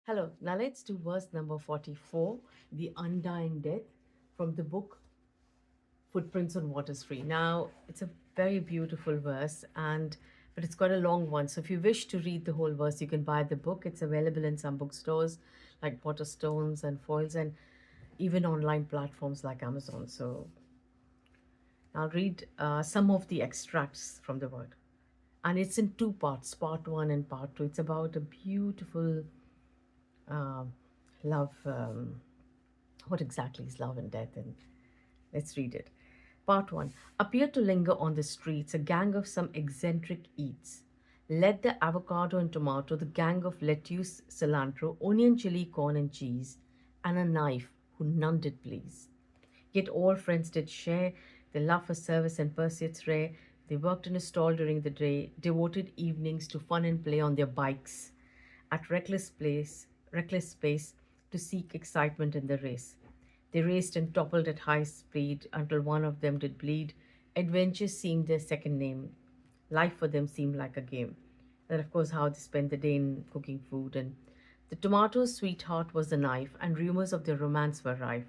Hello, now let's do verse number 44, the Undying Death, from the book Footprints on Water's Free. Now, it's a very beautiful verse, but it's quite a long one. So if you wish to read the whole verse, you can buy the book. It's available in some bookstores like Waterstones and Foils, and even online platforms like Amazon. So I'll read some of the extracts from the word. And it's in two parts, part one and part two. It's about a beautiful um, love. What exactly is love and death? And let's read it. Part 1. Appeared to linger on the streets a gang of some eccentric eats. Led the avocado and tomato, the gang of lettuce, cilantro, onion, chili, corn, and cheese, and a knife, who none did please. Yet all friends did share their love for service and pursuits rare. They worked in a stall during the day, devoted evenings to fun and play on their bikes, at reckless pace to seek excitement in the race. They raced and toppled at high speed until one of them did bleed. Adventure seemed their second name. Life for them seemed like a game. And of course, how they spent the day in cooking food. And the tomato's sweetheart was the knife, and rumors of their romance were rife.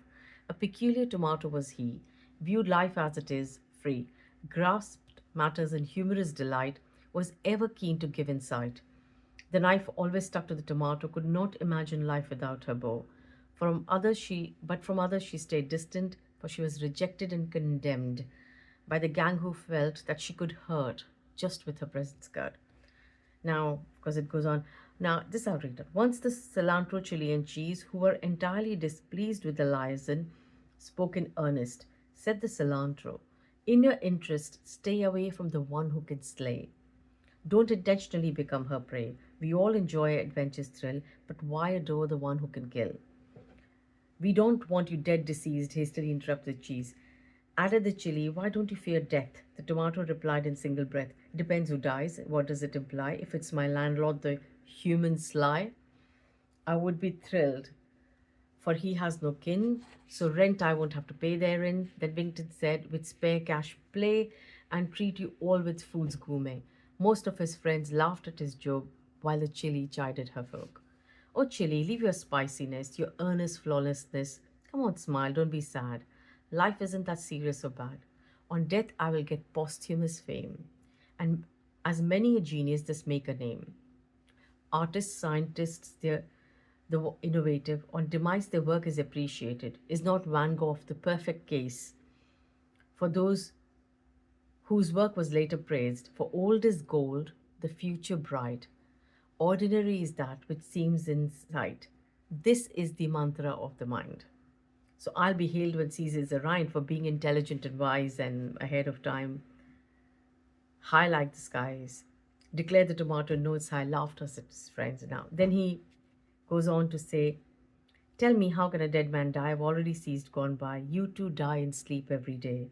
A peculiar tomato was he, viewed life as it is, free, grasped matters in humorous delight, was ever keen to give insight. The knife always stuck to the tomato, could not imagine life without her bow. From others she stayed distant, for she was rejected and condemned by the gang who felt that she could hurt just with her present skirt. Now, because it goes on, now this I'll read it. Once the cilantro, chili, and cheese, who were entirely displeased with the liaison, spoke in earnest, said the cilantro, in your interest, stay away from the one who can slay. Don't intentionally become her prey. We all enjoy adventure's thrill, but why adore the one who can kill? We don't want you dead, deceased, hastily interrupted Cheese. Added the chili, why don't you fear death? The tomato replied in single breath, depends who dies. What does it imply? If it's my landlord, the human sly, I would be thrilled, for he has no kin, so rent I won't have to pay therein. Then Wington said, with spare cash play, and treat you all with food's gourmet. Most of his friends laughed at his joke, while the chili chided her folk. Oh, chili, leave your spiciness, your earnest flawlessness. Come on, smile, don't be sad. Life isn't that serious or bad. On death, I will get posthumous fame, and as many a genius this make a name. Artists, scientists, the innovative, on demise their work is appreciated. Is not Van Gogh the perfect case for those whose work was later praised? For old is gold, the future bright. Ordinary is that which seems in sight. This is the mantra of the mind. So I'll be hailed when Caesar's Rhine for being intelligent and wise and ahead of time. High like the skies. Declared the tomato notes high, laughed at his friends now. Then he goes on to say, tell me, how can a dead man die? I've already ceased, gone by. You too die in sleep every day,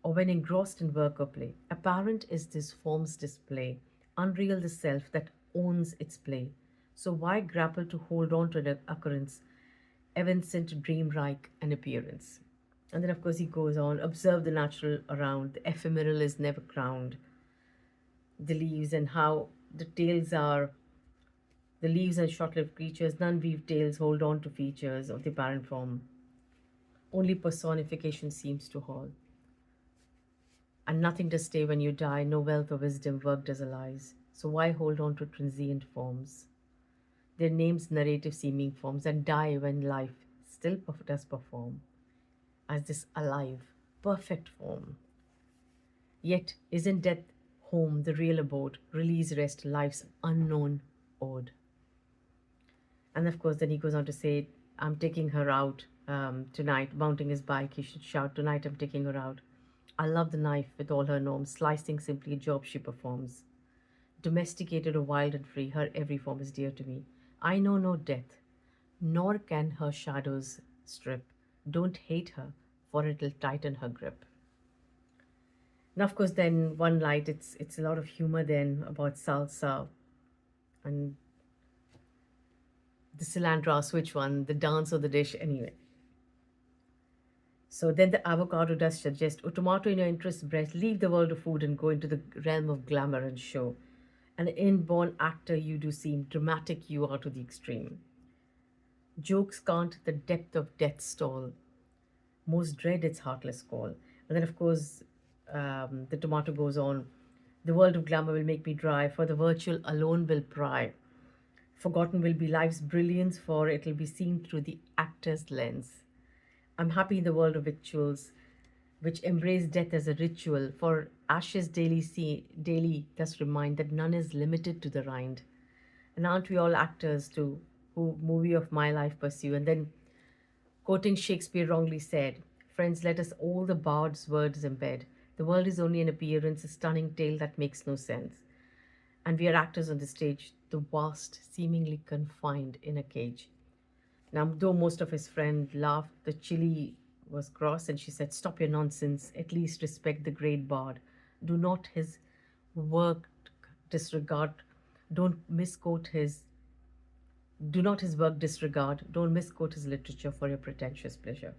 or when engrossed in work or play. Apparent is this form's display, unreal the self that owns its play. So why grapple to hold on to an occurrence, evanescent, dream-like an appearance? And then, of course, he goes on, observe the natural around, the ephemeral is never crowned. The leaves and how the tails are the leaves are short-lived creatures, none weave tales, hold on to features of the parent form. Only personification seems to hold. And nothing does stay when you die, no wealth or wisdom worked as a lies. So why hold on to transient forms? Their names narrative seeming forms, and die when life still does perform as this alive, perfect form. Yet isn't death home, the real abode, release, rest, life's unknown ode? And of course, then he goes on to say, I'm taking her out tonight. Mounting his bike, he should shout, tonight I'm taking her out. I love the knife with all her norms, slicing simply a job she performs. Domesticated or wild and free, her every form is dear to me. I know no death, nor can her shadows strip. Don't hate her, for it'll tighten her grip. Now, of course, then one light, it's a lot of humor then about salsa and the cilantro switch one, the dance of the dish, anyway. So then the avocado does suggest, oh, tomato in your interest breast, leave the world of food and go into the realm of glamour and show. An inborn actor you do seem, dramatic you are to the extreme. Jokes can't the depth of death stall, most dread its heartless call. And then, of course, the tomato goes on. The world of glamour will make me dry, for the virtual alone will pry. Forgotten will be life's brilliance, for it'll be seen through the actor's lens. I'm happy in the world of victuals, which embrace death as a ritual, for ashes daily thus remind that none is limited to the rind. And aren't we all actors too, who movie of my life pursue? And then, quoting Shakespeare wrongly said, friends, let us all the bard's words embed. The world is only an appearance, a stunning tale that makes no sense. And we are actors on the stage, the vast, seemingly confined in a cage. Now, though most of his friends laughed, the chili was cross, and she said, stop your nonsense, at least respect the great bard. Do not his work disregard, don't misquote his do not his work disregard, don't misquote his literature for your pretentious pleasure.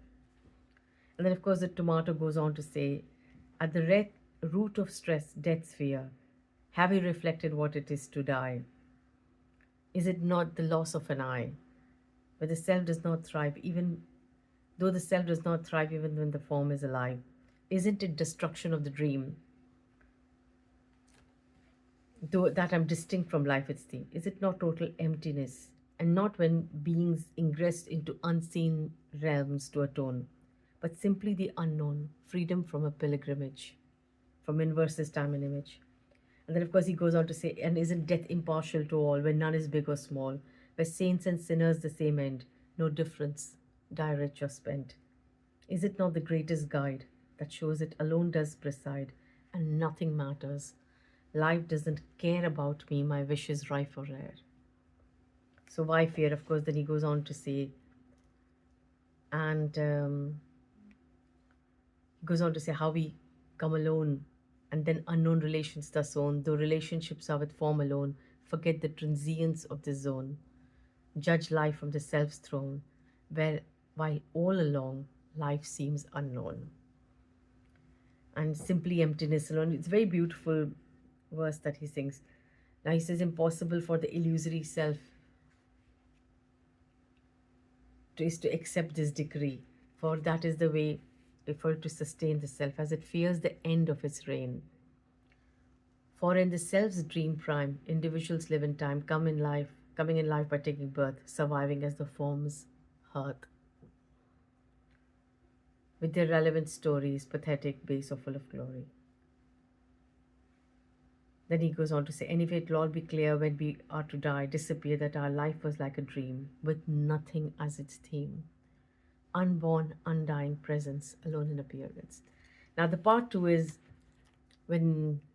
And then, of course, the tomato goes on to say, at the root of stress, death's fear, have you reflected what it is to die? Is it not the loss of an eye, where the self does not thrive, even though the self does not thrive even when the form is alive? Isn't it destruction of the dream, though that I'm distinct from life its theme? Is it not total emptiness, and not when beings ingress into unseen realms to atone, but simply the unknown, freedom from a pilgrimage, from inverses time and image? And then, of course, he goes on to say, and isn't death impartial to all, when none is big or small, where saints and sinners the same end, no difference, die rich or spent? Is it not the greatest guide that shows it alone does preside, and nothing matters? Life doesn't care about me, my wish is rife or rare. So why fear? Of course, then he goes on to say, and he goes on to say how we come alone, and then unknown relations thus own, though relationships are with form alone, forget the transience of the zone, judge life from the self's throne, where while all along life seems unknown. And simply emptiness alone. It's a very beautiful verse that he sings. Now he says, impossible for the illusory self is to accept this decree, for that is the way for it to sustain the self, as it fears the end of its reign. For in the self's dream prime, individuals live in time, coming in life by taking birth, surviving as the form's hearth, with their relevant stories, pathetic, base, or full of glory. Then he goes on to say, anyway, it'll all be clear when we are to die, disappear, that our life was like a dream, with nothing as its theme. Unborn, undying presence, alone in appearance. Now, the part two is when